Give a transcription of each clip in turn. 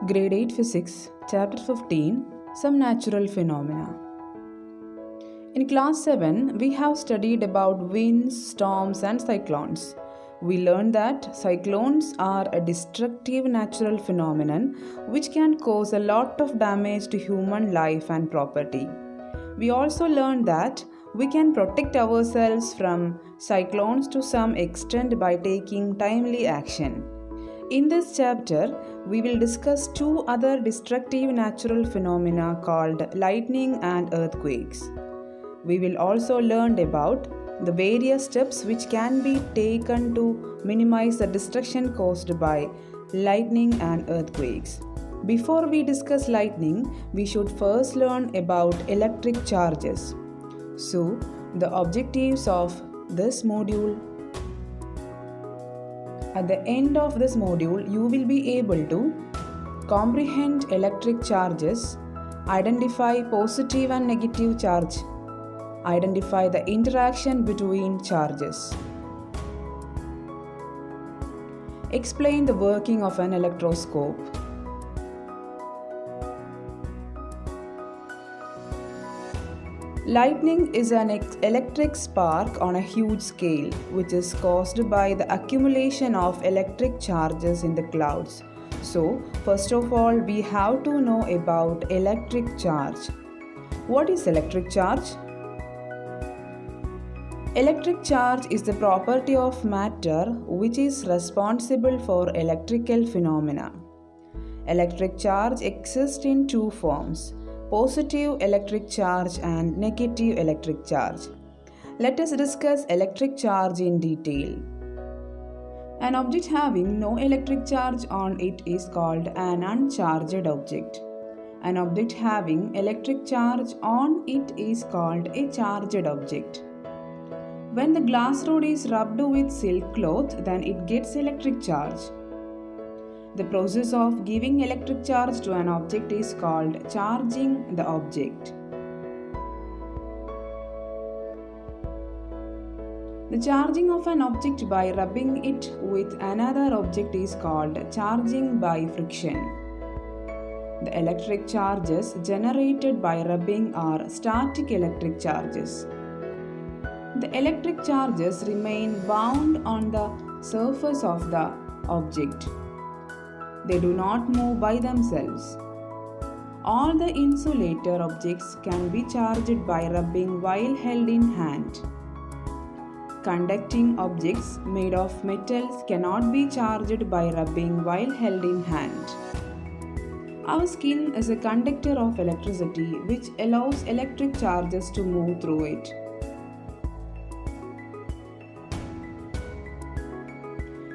Grade 8 Physics, Chapter 15 Some Natural Phenomena. In Class 7, we have studied about winds, storms, and cyclones. We learned that cyclones are a destructive natural phenomenon which can cause a lot of damage to human life and property. We also learned that we can protect ourselves from cyclones to some extent by taking timely action. In this chapter, we will discuss two other destructive natural phenomena called lightning and earthquakes. We will also learn about the various steps which can be taken to minimize the destruction caused by lightning and earthquakes. Before we discuss lightning, we should first learn about electric charges. So, the objectives of this module. At the end of this module, you will be able to comprehend electric charges, identify positive and negative charge, identify the interaction between charges, explain the working of an electroscope. Lightning is an electric spark on a huge scale, which is caused by the accumulation of electric charges in the clouds. So, first of all, we have to know about electric charge. What is electric charge? Electric charge is the property of matter which is responsible for electrical phenomena. Electric charge exists in two forms: positive electric charge and negative electric charge. Let us discuss electric charge in detail. An object having no electric charge on it is called an uncharged object. An object having electric charge on it is called a charged object. When the glass rod is rubbed with silk cloth, then it gets electric charge. The process of giving electric charge to an object is called charging the object. The charging of an object by rubbing it with another object is called charging by friction. The electric charges generated by rubbing are static electric charges. The electric charges remain bound on the surface of the object. They do not move by themselves. All the insulator objects can be charged by rubbing while held in hand. Conducting objects made of metals cannot be charged by rubbing while held in hand. Our skin is a conductor of electricity which allows electric charges to move through it.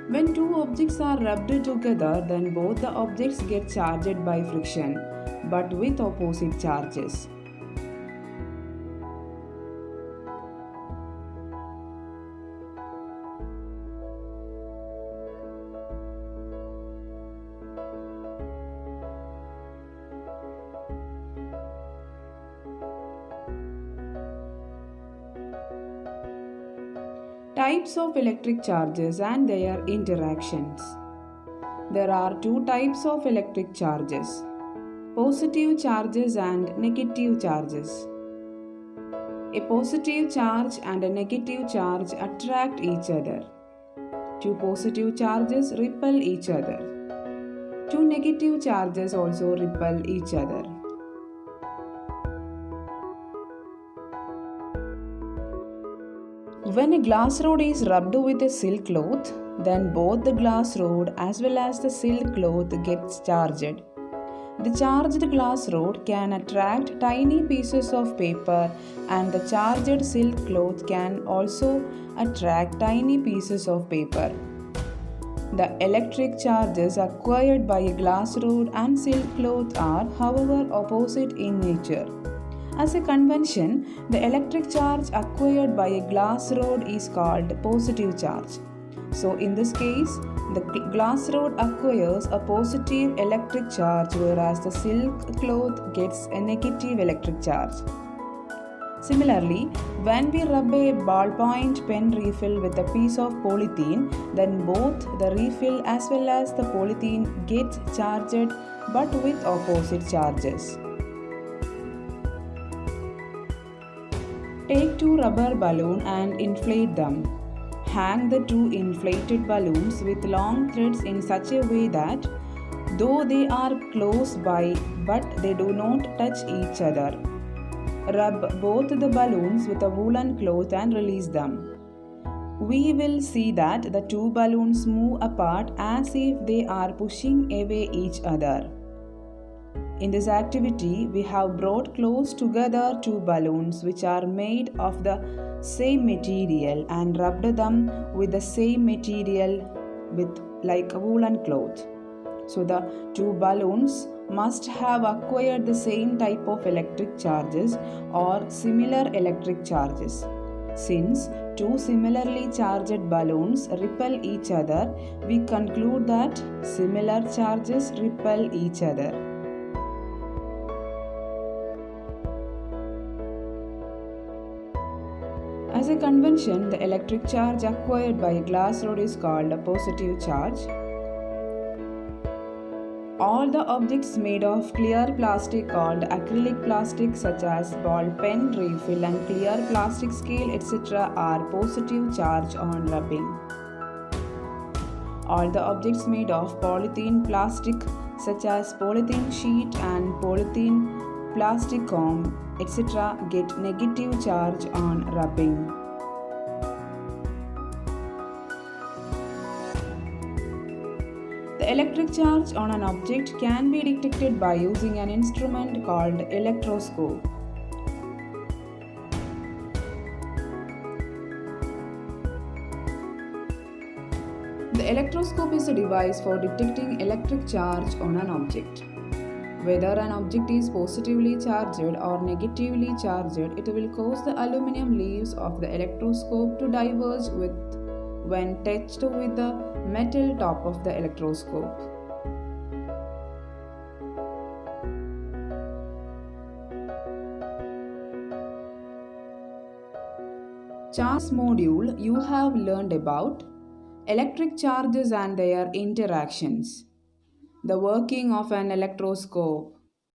When two objects are rubbed together, then both the objects get charged by friction, but with opposite charges. Types of electric charges and their interactions. There are two types of electric charges: positive charges and negative charges. A positive charge and a negative charge attract each other. Two positive charges repel each other. Two negative charges also repel each other. When a glass rod is rubbed with a silk cloth, then both the glass rod as well as the silk cloth gets charged. The charged glass rod can attract tiny pieces of paper, and the charged silk cloth can also attract tiny pieces of paper. The electric charges acquired by a glass rod and silk cloth are, however, opposite in nature. As a convention, the electric charge acquired by a glass rod is called positive charge. So in this case, the glass rod acquires a positive electric charge, whereas the silk cloth gets a negative electric charge. Similarly, when we rub a ballpoint pen refill with a piece of polythene, then both the refill as well as the polythene gets charged but with opposite charges. Take two rubber balloons and inflate them. Hang the two inflated balloons with long threads in such a way that though they are close by but they do not touch each other. Rub both the balloons with a woolen cloth and release them. We will see that the two balloons move apart as if they are pushing away each other. In this activity, we have brought close together two balloons which are made of the same material and rubbed them with the same material with like a woolen cloth. So the two balloons must have acquired the same type of electric charges or similar electric charges. Since two similarly charged balloons repel each other, we conclude that similar charges repel each other. As a convention, the electric charge acquired by a glass rod is called a positive charge. All the objects made of clear plastic called acrylic plastic such as ball pen, refill and clear plastic scale etc. are positive charge on rubbing. All the objects made of polythene plastic such as polythene sheet and polythene plastic comb etc. get negative charge on rubbing. The electric charge on an object can be detected by using an instrument called electroscope. The electroscope is a device for detecting electric charge on an object. Whether an object is positively charged or negatively charged, it will cause the aluminum leaves of the electroscope to diverge when touched with the metal top of the electroscope. Charge module, you have learned about electric charges and their interactions, the working of an electroscope,